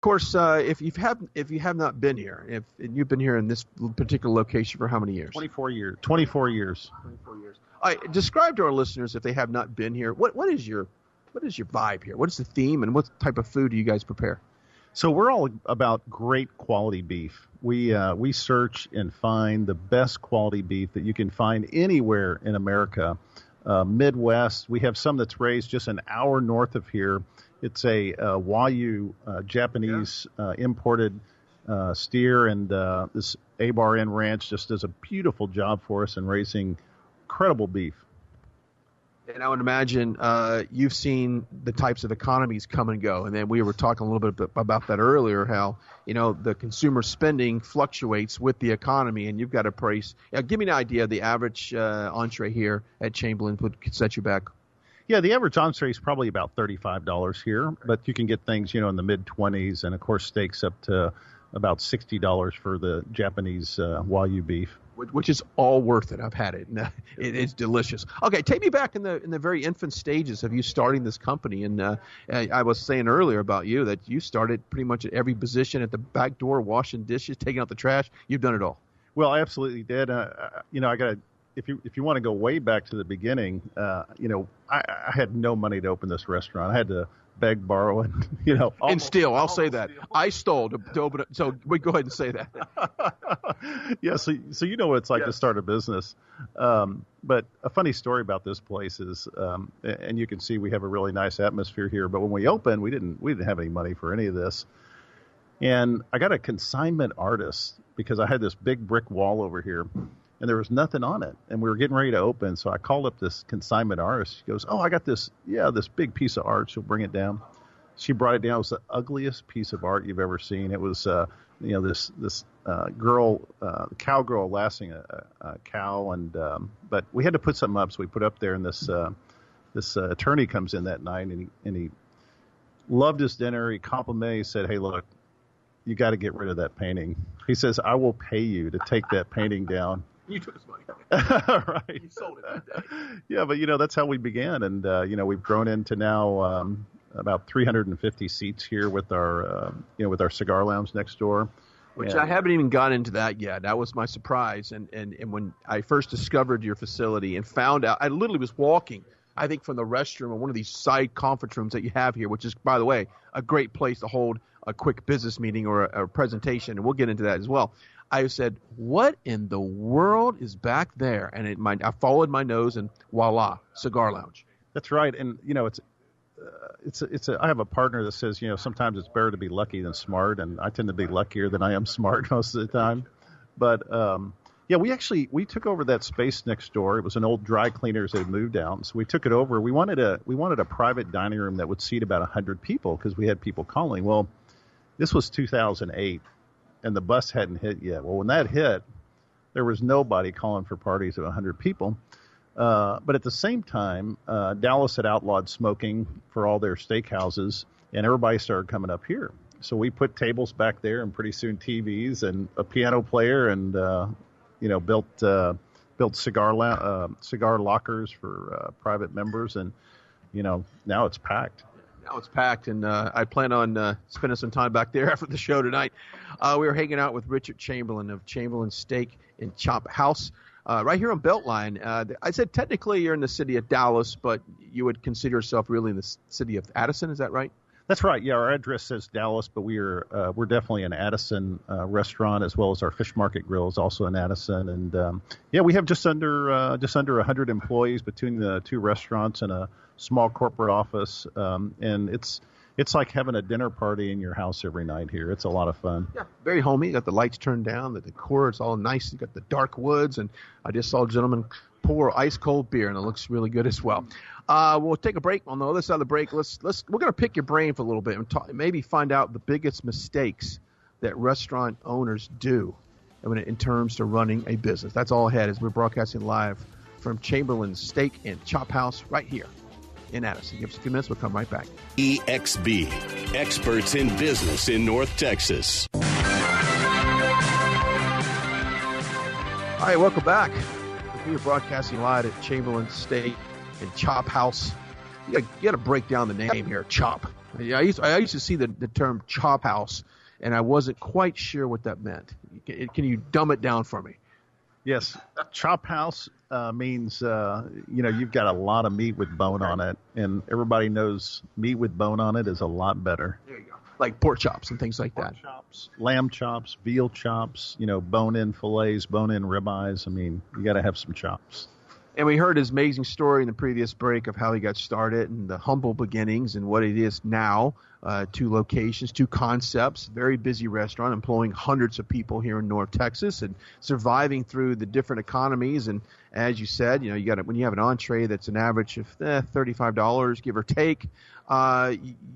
course, if you have not been here, and you've been here in this particular location for how many years? 24 years. 24 years. 24 years. All right, describe to our listeners, if they have not been here, what is your vibe here? What is the theme, and what type of food do you guys prepare? So we're all about great quality beef. We search and find the best quality beef that you can find anywhere in America. Midwest, we have some that's raised just an hour north of here. It's a Wagyu Japanese imported steer, and this Abar Inn Ranch just does a beautiful job for us in raising incredible beef. And I would imagine you've seen the types of economies come and go. And then we were talking a little bit about that earlier, how, the consumer spending fluctuates with the economy, and you've got a price. Give me an idea of the average entree here at Chamberlain would set you back. Yeah, the average entree is probably about $35 here, but you can get things, in the mid-20s, and, of course, steaks up to about $60 for the Japanese Wagyu beef. Which is all worth it. I've had it. And, it's delicious. Okay, take me back in the very infant stages of you starting this company. And I was saying earlier about you that you started pretty much at every position, at the back door, washing dishes, taking out the trash. You've done it all. Well, I absolutely did. I got to. If you want to go way back to the beginning, I had no money to open this restaurant. I had to beg, borrow, and and steal. I'll say that I stole to open it. So we go ahead and say that. Yeah. So you know what it's like to start a business. But a funny story about this place is, and you can see we have a really nice atmosphere here. But when we opened, we didn't have any money for any of this. And I got a consignment artist because I had this big brick wall over here, and there was nothing on it. And we were getting ready to open. So I called up this consignment artist. She goes, "Oh, I got this big piece of art. She'll bring it down." She brought it down. It was the ugliest piece of art you've ever seen. It was, this girl, cowgirl lasting a cow. But we had to put something up. So we put up there, and this attorney comes in that night, and he loved his dinner. He complimented. He said, "Hey, look, you got to get rid of that painting." He says, "I will pay you to take that painting down." You took his money. Right. You sold it that day. Yeah, but that's how we began, and we've grown into now about 350 seats here with our cigar lounge next door. Which I haven't even got into that yet. That was my surprise, and when I first discovered your facility and found out, I literally was walking, I think, from the restroom or one of these side conference rooms that you have here, which is, by the way, a great place to hold a quick business meeting or a presentation, and we'll get into that as well. I said, what in the world is back there? And I followed my nose, and voila, cigar lounge. That's right. And, I have a partner that says, sometimes it's better to be lucky than smart. And I tend to be luckier than I am smart most of the time. But, we took over that space next door. It was an old dry cleaners that had moved out. So we took it over. We wanted a private dining room that would seat about 100 people because we had people calling. Well, this was 2008. And the bus hadn't hit yet. Well, when that hit, there was nobody calling for parties of 100 people. But at the same time, Dallas had outlawed smoking for all their steakhouses, and everybody started coming up here. So we put tables back there, and pretty soon TVs and a piano player, and built cigar lockers for private members, and now it's packed. Now it's packed, and I plan on spending some time back there after the show tonight. We were hanging out with Richard Chamberlain of Chamberlain Steak and Chop House right here on Beltline. I said technically you're in the city of Dallas, but you would consider yourself really in the city of Addison. Is that right? That's right. Yeah, our address says Dallas, but we're definitely an Addison restaurant, as well as our Fish Market Grill is also in Addison. And we have just under 100 employees between the two restaurants and a small corporate office. And it's like having a dinner party in your house every night here. It's a lot of fun. Yeah, very homey. You got the lights turned down, the decor, it's all nice. You got the dark woods, and I just saw a gentleman pour ice cold beer, and it looks really good as well. We'll take a break. On the other side of the break, we're going to pick your brain for a little bit and maybe find out the biggest mistakes that restaurant owners do in terms of running a business. That's all ahead as we're broadcasting live from Chamberlain's Steak and Chop House right here in Addison. Give us a few minutes. We'll come right back. EXB, experts in business in North Texas. All right, welcome back. We're broadcasting live at Chamberlain Steak and Chop House. You got to break down the name here, Chop. Yeah, I used to see the term chop house, and I wasn't quite sure what that meant. Can you dumb it down for me? Yes, chop house means you've got a lot of meat with bone on it, and everybody knows meat with bone on it is a lot better. There you go. Like pork chops and things like that. Pork chops, lamb chops, veal chops, bone-in fillets, bone-in ribeyes. I mean, you got to have some chops. And we heard his amazing story in the previous break of how he got started and the humble beginnings and what it is now. 2 locations, 2 concepts, very busy restaurant, employing hundreds of people here in North Texas and surviving through the different economies. And as you said, you got when you have an entree that's an average of $35, give or take,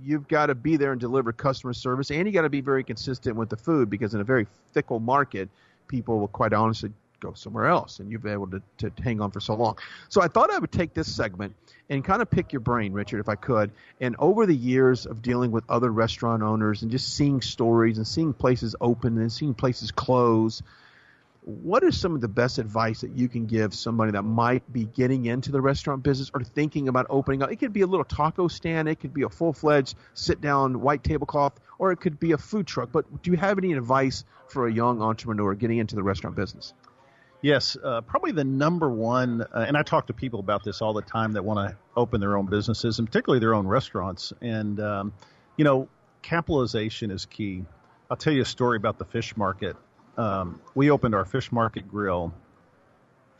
you've got to be there and deliver customer service, and you got to be very consistent with the food, because in a very fickle market, people will quite honestly go somewhere else, and you've been able to hang on for so long. So I thought I would take this segment and kind of pick your brain, Richard, if I could. And over the years of dealing with other restaurant owners and just seeing stories and seeing places open and seeing places close, what is some of the best advice that you can give somebody that might be getting into the restaurant business or thinking about opening up? It could be a little taco stand, it could be a full-fledged sit-down white tablecloth, or it could be a food truck. But do you have any advice for a young entrepreneur getting into the restaurant business? Yes, probably the number one, and I talk to people about this all the time that want to open their own businesses, and particularly their own restaurants. And, capitalization is key. I'll tell you a story about the fish market. We opened our fish market grill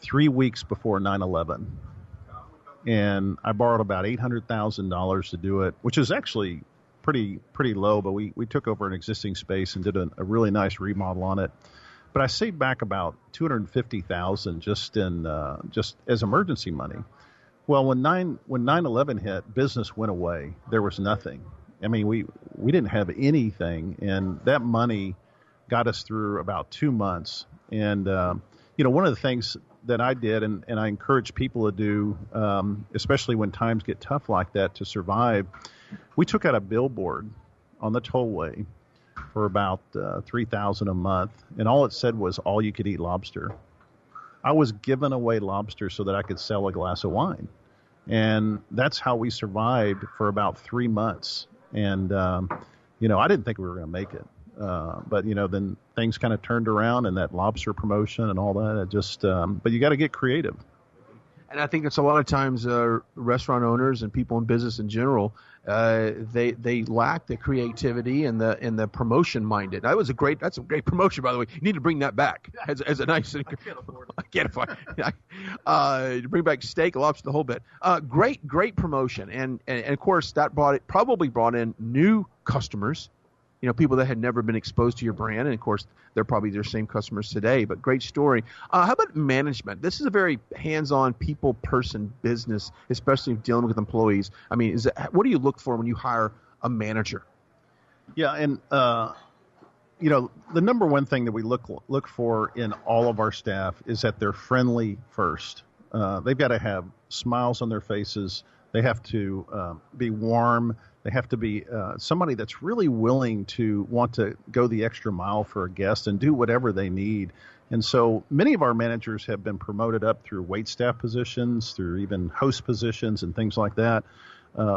3 weeks before 9/11. And I borrowed about $800,000 to do it, which is actually pretty low, but we took over an existing space and did a really nice remodel on it. But I saved back about $250,000 just as emergency money. Well, when 9/11 hit, business went away. There was nothing. I mean, we didn't have anything, and that money got us through about 2 months. And one of the things that I did, and I encourage people to do, especially when times get tough like that, to survive, we took out a billboard on the tollway for about $3,000 a month, and all it said was all you could eat lobster. I was giving away lobster so that I could sell a glass of wine, and that's how we survived for about 3 months. And I didn't think we were going to make it, but then things kind of turned around, and that lobster promotion and all that. But you got to get creative. And I think it's a lot of times restaurant owners and people in business in general, they lack the creativity and the promotion minded. That's a great promotion, by the way. You need to bring that back as a nice. I can't afford it. I can't afford it. Bring back steak, lobster, the whole bit. Great promotion, and of course that probably brought in new customers. People that had never been exposed to your brand, and of course, they're probably their same customers today. But great story. How about management? This is a very hands-on, people-person business, especially dealing with employees. I mean, what do you look for when you hire a manager? Yeah, and the number one thing that we look for in all of our staff is that they're friendly first. They've got to have smiles on their faces. They have to be warm. They have to be somebody that's really willing to want to go the extra mile for a guest and do whatever they need. And so many of our managers have been promoted up through waitstaff positions, through even host positions and things like that,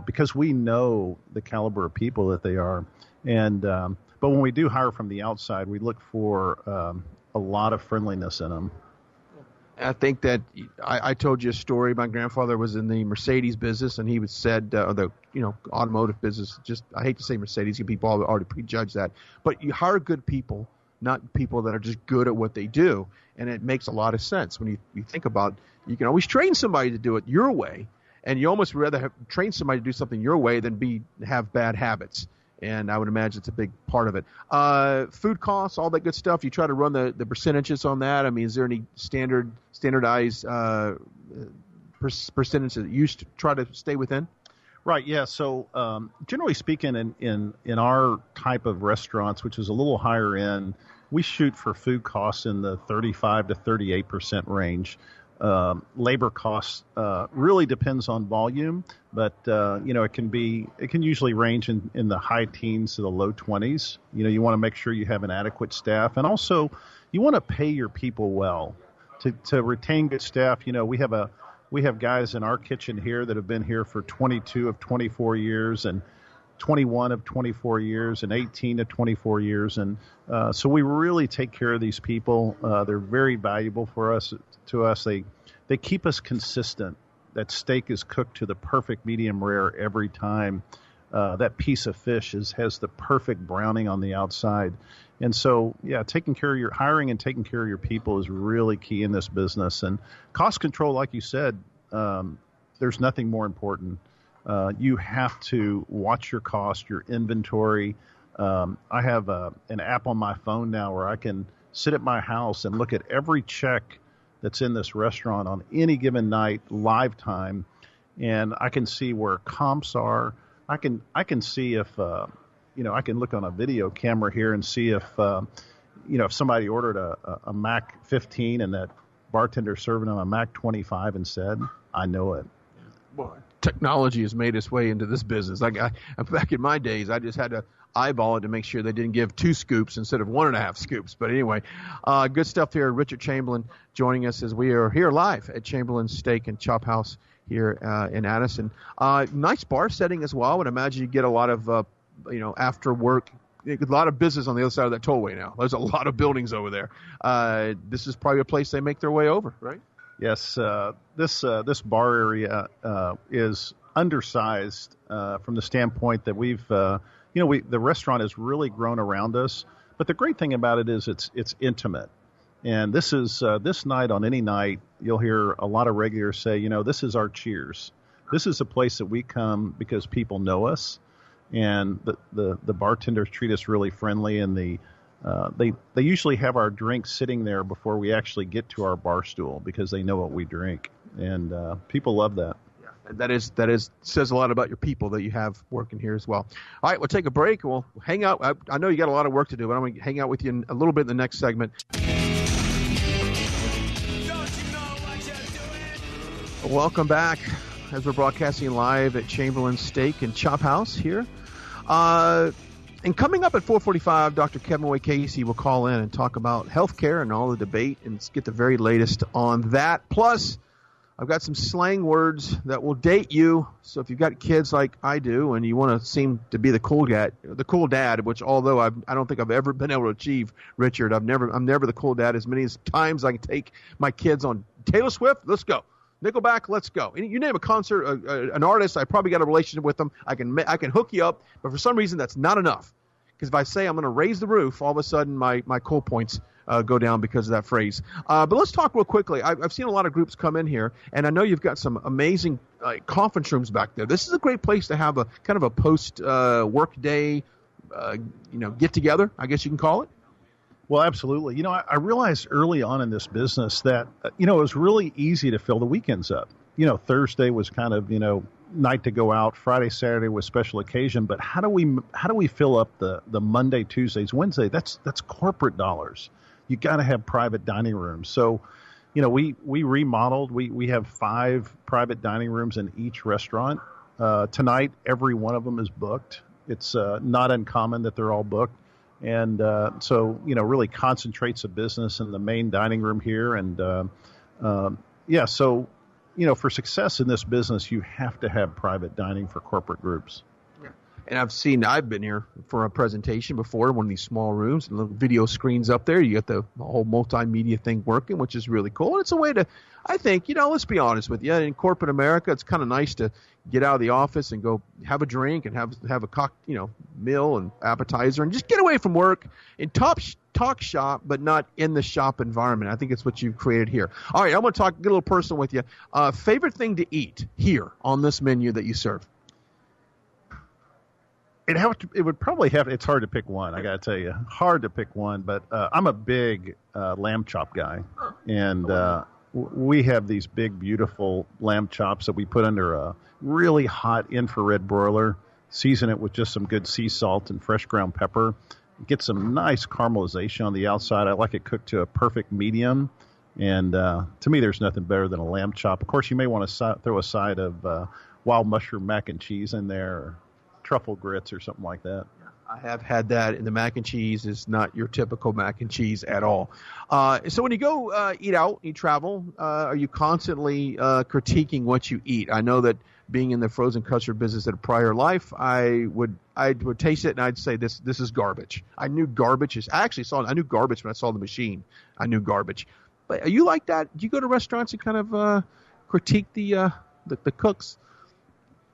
because we know the caliber of people that they are. And but when we do hire from the outside, we look for a lot of friendliness in them. I think that I told you a story. My grandfather was in the Mercedes business, and he said, the automotive business. Just I hate to say Mercedes, people already prejudge that, but you hire good people, not people that are just good at what they do, and it makes a lot of sense when you think about. You can always train somebody to do it your way, and you almost rather train somebody to do something your way than have bad habits. And I would imagine it's a big part of it. Food costs, all that good stuff. You try to run the percentages on that. I mean, is there any standardized percentage that you try to stay within? Right. Yeah. So generally speaking, in our type of restaurants, which is a little higher end, we shoot for food costs in the 35 to 38% range. Labor costs really depends on volume, but it can usually range in the high teens to the low 20s. You want to make sure you have an adequate staff, and also you want to pay your people well to retain good staff. We have guys in our kitchen here that have been here for 22 of 24 years, and 21 of 24 years and 18 to 24 years. And so we really take care of these people. They're very valuable to us. They keep us consistent. That steak is cooked to the perfect medium rare every time. That piece of fish has the perfect browning on the outside. And so, yeah, hiring and taking care of your people is really key in this business. And cost control, like you said, there's nothing more important. You have to watch your cost, your inventory. I have an app on my phone now where I can sit at my house and look at every check that's in this restaurant on any given night, live time, and I can see where comps are. I can see if I can look on a video camera here and see if if somebody ordered a Mac 15 and that bartender serving them a Mac 25 instead. I know it. Boy, technology has made its way into this business. Back in my days, I just had to eyeball it to make sure they didn't give 2 scoops instead of 1.5 scoops. But anyway, good stuff here. Richard Chamberlain joining us as we are here live at Chamberlain Steak and Chop House here in Addison. Nice bar setting as well. I would imagine you get a lot of after work. A lot of business on the other side of that tollway now. There's a lot of buildings over there. This is probably a place they make their way over, right? Yes, this bar area is undersized from the standpoint that the restaurant has really grown around us. But the great thing about it is it's intimate. And this night, on any night, you'll hear a lot of regulars say, this is our Cheers. This is a place that we come because people know us, and the bartenders treat us really friendly, and they usually have our drinks sitting there before we actually get to our bar stool because they know what we drink, and people love that. That is says a lot about your people that you have working here as well. All right, we'll take a break. We'll hang out. I know you got a lot of work to do, but I'm going to hang out with you in a little bit in the next segment. Welcome back as we're broadcasting live at Chamberlain Steak and Chop House here. And coming up at 4:45, Dr. Kevin Way Casey will call in and talk about healthcare and all the debate and get the very latest on that. Plus, I've got some slang words that will date you. So if you've got kids like I do and you want to seem to be the cool dad, which although I don't think I've ever been able to achieve, Richard, I'm never the cool dad. As many times I can take my kids on Taylor Swift, let's go. Nickelback, let's go. And you name a concert, an artist, I probably got a relationship with them. I can hook you up, but for some reason that's not enough. Because if I say I'm going to raise the roof, all of a sudden my cool points go down because of that phrase. But let's talk real quickly. I've seen a lot of groups come in here, and I know you've got some amazing conference rooms back there. This is a great place to have a kind of a post work day, get together, I guess you can call it. Well, absolutely. I realized early on in this business that, it was really easy to fill the weekends up. Thursday was kind of, night to go out. Friday, Saturday was special occasion. But how do we fill up the Monday, Tuesdays, Wednesday? That's corporate dollars. You got to have private dining rooms. So, we remodeled. We have 5 private dining rooms in each restaurant. Tonight, every one of them is booked. It's not uncommon that they're all booked. And so, really concentrates the business in the main dining room here. And, so, for success in this business, you have to have private dining for corporate groups. Yeah. And I've been here for a presentation before, one of these small rooms, and little video screens up there. You got the whole multimedia thing working, which is really cool. And it's a way to, I think, let's be honest with you. In corporate America, it's kind of nice to get out of the office and go have a drink and have a meal and appetizer and just get away from work and talk shop, but not in the shop environment. I think it's what you've created here. All right, I'm going to get a little personal with you. Favorite thing to eat here on this menu that you serve? It would probably have. It's hard to pick one. I got to tell you, hard to pick one. But I'm a big lamb chop guy, and we have these big, beautiful lamb chops that we put under a really hot infrared broiler. Season it with just some good sea salt and fresh ground pepper. Get some nice caramelization on the outside. I like it cooked to a perfect medium. And to me, there's nothing better than a lamb chop. Of course, you may want to throw a side of wild mushroom mac and cheese in there, or truffle grits or something like that. I have had that, and the mac and cheese is not your typical mac and cheese at all. So when you go eat out, you travel, are you constantly critiquing what you eat? I know that being in the frozen custard business at a prior life, I would taste it and I'd say this is garbage. I knew garbage is. I knew garbage when I saw the machine. I knew garbage. But are you like that? Do you go to restaurants and kind of critique the cooks?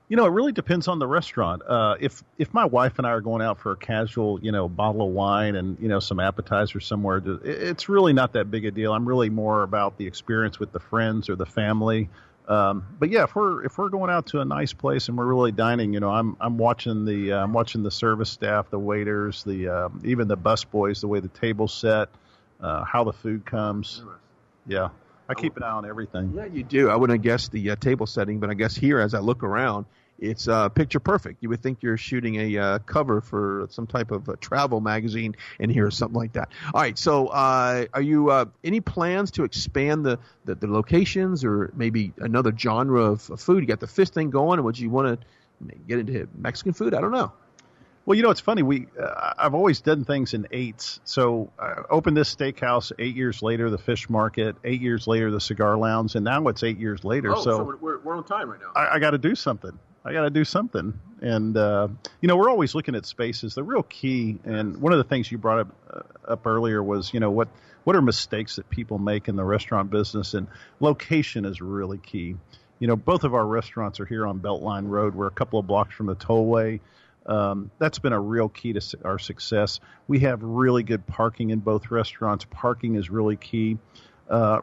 You know, it really depends on the restaurant. If my wife and I are going out for a casual, bottle of wine and, some appetizers somewhere, it's really not that big a deal. I'm really more about the experience with the friends or the family. But yeah, if we're going out to a nice place and we're really dining, I'm watching the service staff, the waiters, even the bus boys, the way the table's set, how the food comes. Yeah. I keep an eye on everything. Yeah, you do. I wouldn't have guessed the table setting, but I guess here, as I look around, it's picture perfect. You would think you're shooting a cover for some type of travel magazine, and here's something like that. All right, so are you any plans to expand the locations or maybe another genre of food? You got the fish thing going, or would you want to get into Mexican food? I don't know. Well, it's funny. I've always done things in eights. So I opened this steakhouse 8 years later, the fish market, 8 years later, the cigar lounge, and now it's 8 years later. Oh, so we're on time right now. I got to do something. And, we're always looking at spaces. The real key, and one of the things you brought up earlier was, what are mistakes that people make in the restaurant business, and location is really key. Both of our restaurants are here on Beltline Road. We're a couple of blocks from the tollway. That's been a real key to our success. We have really good parking in both restaurants. Parking is really key.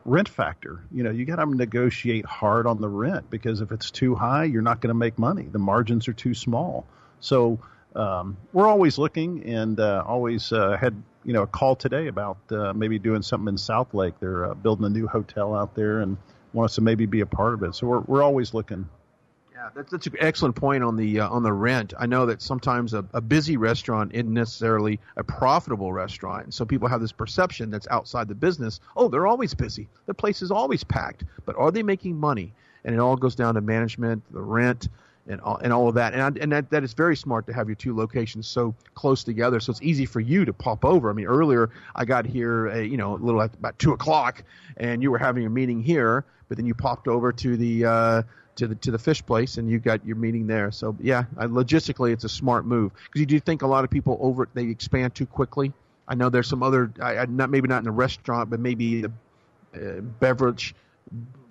Rent factor. You got to negotiate hard on the rent, because if it's too high, you're not going to make money. The margins are too small. So we're always looking, and always had a call today about maybe doing something in South Lake. They're building a new hotel out there and want us to maybe be a part of it. So we're always looking. Yeah, that's an excellent point on the rent. I know that sometimes a busy restaurant isn't necessarily a profitable restaurant. And so people have this perception that's outside the business. Oh, they're always busy. The place is always packed. But are they making money? And it all goes down to management, the rent, and all of that. And that is very smart to have your two locations so close together. So it's easy for you to pop over. I mean, earlier I got here, a little at about 2:00, and you were having a meeting here, but then you popped over to the to the fish place, and you got your meeting there. So yeah, logistically, it's a smart move, because you do think a lot of people they expand too quickly. I know there's some other, maybe not in the restaurant, but maybe the beverage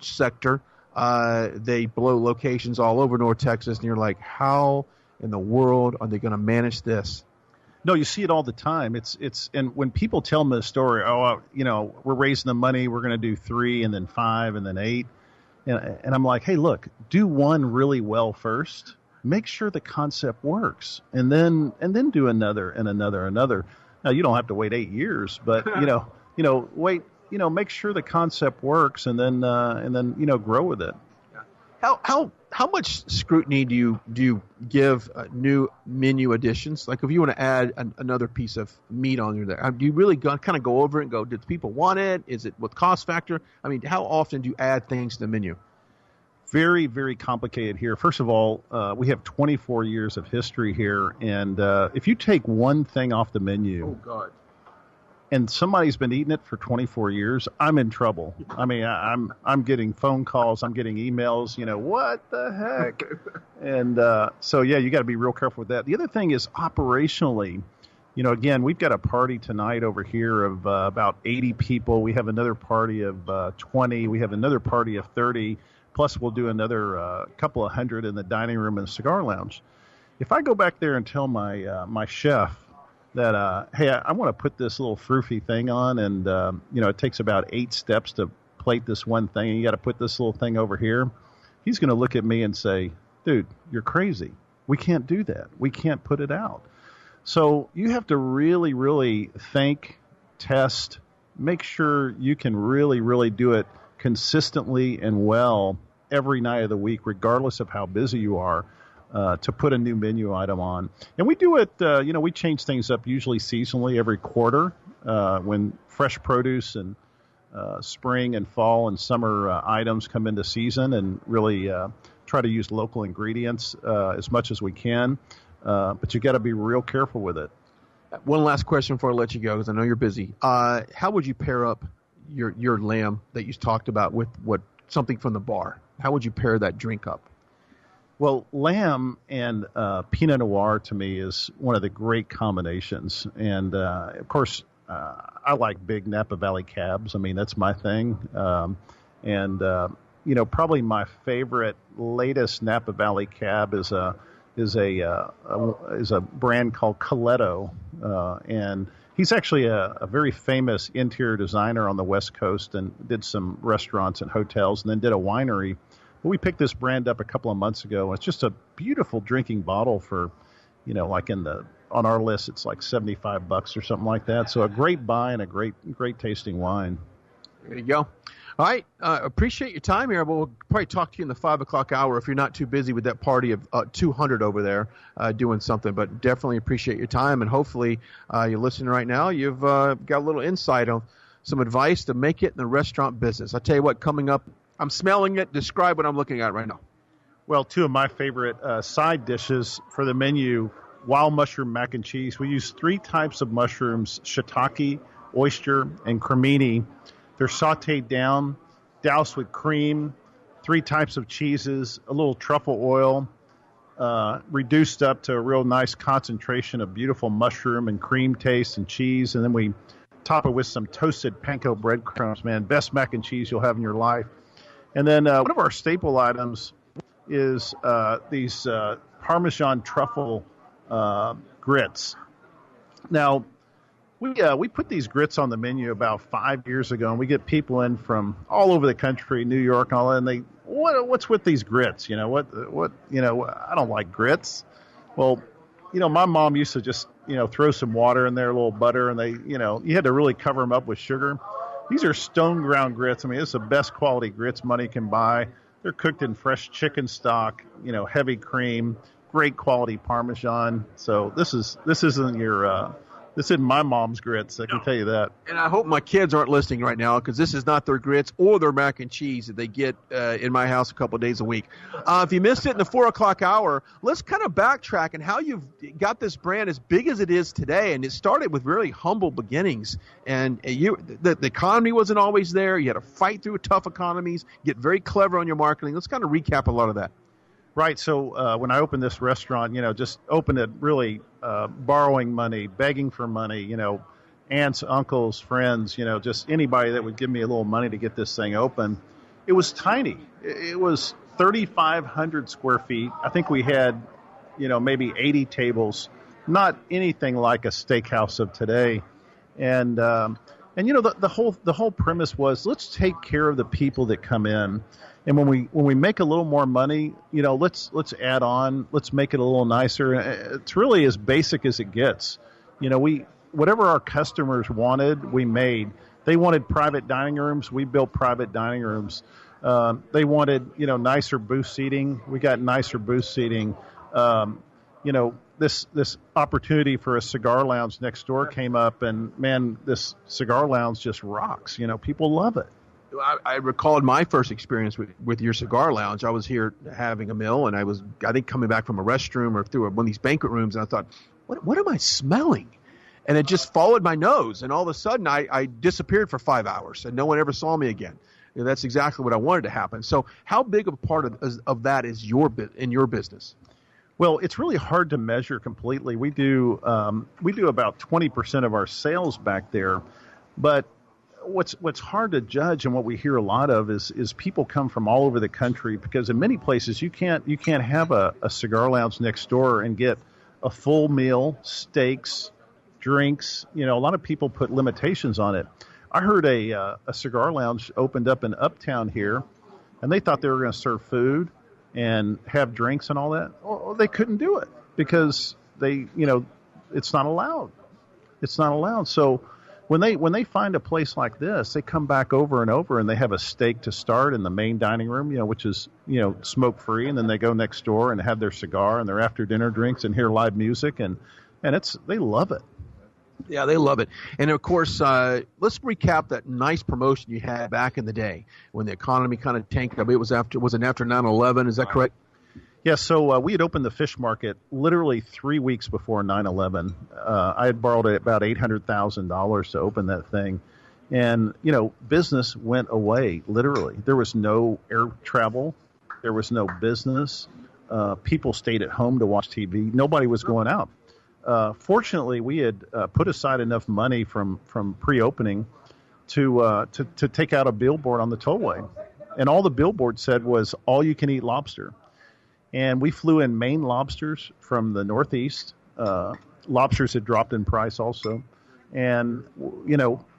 sector. They blow locations all over North Texas, and you're like, how in the world are they going to manage this? No, you see it all the time. And when people tell me the story, we're raising the money, we're going to do 3 and then 5 and then 8. And I'm like, hey, look, do one really well first. Make sure the concept works, and then do another and another. Now, you don't have to wait 8 years, but wait, make sure the concept works, and then grow with it. How much scrutiny do you give new menu additions? Like if you want to add another piece of meat on there, do you really kind of go over it and go, do people want it? Is it with cost factor? I mean, how often do you add things to the menu? Very, very complicated here. First of all, we have 24 years of history here, and if you take one thing off the menu, oh God, and somebody's been eating it for 24 years, I'm in trouble. I mean, I'm getting phone calls, I'm getting emails, what the heck? And so, yeah, you got to be real careful with that. The other thing is operationally, again, we've got a party tonight over here of about 80 people. We have another party of 20. We have another party of 30. Plus, we'll do another couple of hundred in the dining room and the cigar lounge. If I go back there and tell my chef that, hey, I want to put this little froofy thing on, and it takes about 8 steps to plate this one thing, and you got to put this little thing over here, he's going to look at me and say, dude, you're crazy. We can't do that. We can't put it out. So you have to really, really think, test, make sure you can really, really do it consistently and well every night of the week, regardless of how busy you are, to put a new menu item on. And we do it, we change things up usually seasonally every quarter when fresh produce and spring and fall and summer items come into season, and really try to use local ingredients as much as we can. but you got to be real careful with it. One last question before I let you go, because I know you're busy. How would you pair up your lamb that you talked about with something from the bar? How would you pair that drink up? Well, lamb and Pinot Noir to me is one of the great combinations. And, of course, I like big Napa Valley cabs. I mean, that's my thing. Probably my favorite latest Napa Valley cab is a brand called Coletto. And he's actually a very famous interior designer on the West Coast and did some restaurants and hotels and then did a winery. But we picked this brand up a couple of months ago. It's just a beautiful drinking bottle for, like on our list, it's like $75 or something like that. So a great buy and a great tasting wine. There you go. All right. Appreciate your time here. We'll probably talk to you in the 5 o'clock hour if you're not too busy with that party of 200 over there doing something. But definitely appreciate your time. And hopefully you're listening right now. You've got a little insight on some advice to make it in the restaurant business. I'll tell you what, coming up, I'm smelling it. Describe what I'm looking at right now. Well, two of my favorite side dishes for the menu, wild mushroom mac and cheese. We use 3 types of mushrooms, shiitake, oyster, and cremini. They're sautéed down, doused with cream, 3 types of cheeses, a little truffle oil, reduced up to a real nice concentration of beautiful mushroom and cream taste and cheese. And then we top it with some toasted panko breadcrumbs, man. Best mac and cheese you'll have in your life. And then one of our staple items is these Parmesan truffle grits. Now, we put these grits on the menu about 5 years ago, and we get people in from all over the country, New York, and all that, and they, what's with these grits? I don't like grits. Well, my mom used to just, throw some water in there, a little butter, and you had to really cover them up with sugar. These are stone ground grits. I mean, it's the best quality grits money can buy. They're cooked in fresh chicken stock, heavy cream, great quality Parmesan. So this isn't my mom's grits, I can tell you that. And I hope my kids aren't listening right now because this is not their grits or their mac and cheese that they get in my house a couple of days a week. If you missed it in the 4 o'clock hour, let's kind of backtrack and how you've got this brand as big as it is today. And it started with really humble beginnings. And the economy wasn't always there. You had to fight through tough economies, get very clever on your marketing. Let's kind of recap a lot of that. Right. So when I opened this restaurant, just opened it really borrowing money, begging for money, aunts, uncles, friends, just anybody that would give me a little money to get this thing open. It was tiny. It was 3,500 square feet. I think we had, maybe 80 tables, not anything like a steakhouse of today. And the whole premise was let's take care of the people that come in. And when we make a little more money, let's add on, let's make it a little nicer. It's really as basic as it gets. Whatever our customers wanted, we made. They wanted private dining rooms, we built private dining rooms. They wanted, nicer booth seating, we got nicer booth seating. This opportunity for a cigar lounge next door came up, and man, this cigar lounge just rocks. People love it. I recalled my first experience with your cigar lounge. I was here having a meal, and I think coming back from a restroom or through one of these banquet rooms, and I thought, what am I smelling? And it just followed my nose, and all of a sudden I disappeared for 5 hours, and no one ever saw me again. That's exactly what I wanted to happen. So how big of a part of that is in your business? Well, it's really hard to measure completely. We do about 20% of our sales back there, but what's hard to judge and what we hear a lot of is people come from all over the country because in many places you can't have a cigar lounge next door and get a full meal, steaks, drinks. A lot of people put limitations on it. I heard a cigar lounge opened up in Uptown here, and they thought they were going to serve food and have drinks and all that. Well, they couldn't do it because it's not allowed. It's not allowed. So when they find a place like this, they come back over and over, and they have a steak to start in the main dining room, which is, smoke free. And then they go next door and have their cigar and their after dinner drinks and hear live music. And they love it. Yeah, they love it. And of course, let's recap that nice promotion you had back in the day when the economy kind of tanked up. It was after 9/11. Is that correct? Yeah, so we had opened the fish market literally 3 weeks before 9/11. I had borrowed about $800,000 to open that thing. And, business went away, literally. There was no air travel. There was no business. People stayed at home to watch TV. Nobody was going out. Fortunately, we had put aside enough money from pre-opening to take out a billboard on the tollway. And all the billboard said was, all you can eat lobster. And we flew in Maine lobsters from the Northeast. Lobsters had dropped in price also. And,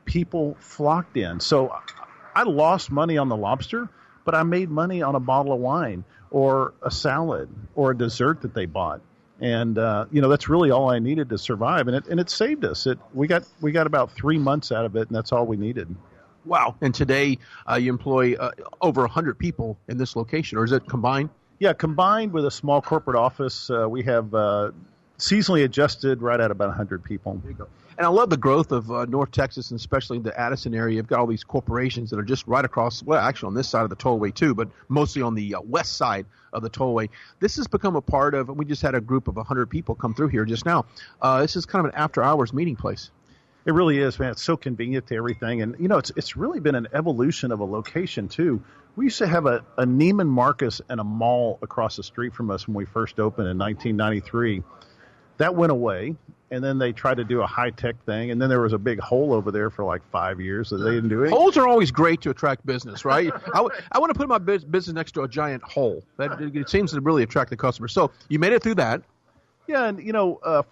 people flocked in. So I lost money on the lobster, but I made money on a bottle of wine or a salad or a dessert that they bought. And, that's really all I needed to survive. And it saved us. We got about 3 months out of it, and that's all we needed. Wow. And today you employ over 100 people in this location, or is it combined? Yeah, combined with a small corporate office, we have seasonally adjusted right at about 100 people. There you go. And I love the growth of North Texas, and especially the Addison area. You've got all these corporations that are just right across, well, actually on this side of the tollway too, but mostly on the west side of the tollway. This has become a part of, we just had a group of 100 people come through here just now. This is kind of an after-hours meeting place. It really is, man. It's so convenient to everything. And, it's really been an evolution of a location, too. We used to have a Neiman Marcus and a mall across the street from us when we first opened in 1993. That went away, and then they tried to do a high-tech thing, and then there was a big hole over there for like 5 years that they didn't do anything. Holes are always great to attract business, right? I want to put my business next to a giant hole. It seems to really attract the customer. So you made it through that. Yeah, and,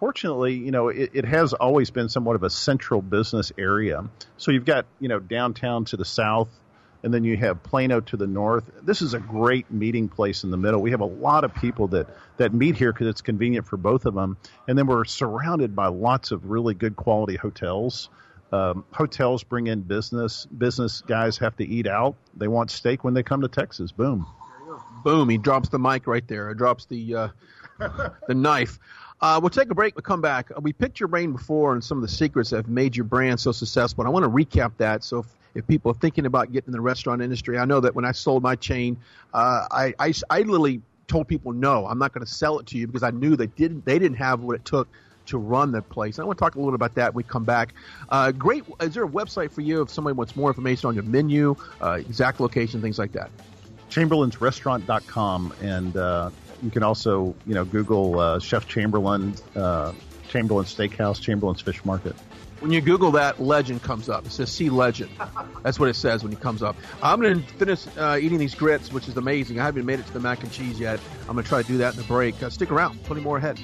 fortunately, it has always been somewhat of a central business area. So you've got, downtown to the south, and then you have Plano to the north. This is a great meeting place in the middle. We have a lot of people that meet here because it's convenient for both of them. And then we're surrounded by lots of really good quality hotels. Hotels bring in business. Business guys have to eat out. They want steak when they come to Texas. Boom. Boom. He drops the mic right there. It drops the knife. We'll take a break. We'll come back. We picked your brain before on some of the secrets that have made your brand so successful. And I want to recap that. So if people are thinking about getting in the restaurant industry, I know that when I sold my chain, I literally told people, no, I'm not going to sell it to you because I knew they didn't have what it took to run the place. And I want to talk a little bit about that when we come back. Great. Is there a website for you if somebody wants more information on your menu, exact location, things like that? Chamberlain'sRestaurant.com, and you can also, Google Chef Chamberlain, Chamberlain Steakhouse, Chamberlain's Fish Market. When you Google that, Legend comes up. It says see Legend. That's what it says when it comes up. I'm going to finish eating these grits, which is amazing. I haven't made it to the mac and cheese yet. I'm going to try to do that in the break. Stick around. Plenty more ahead.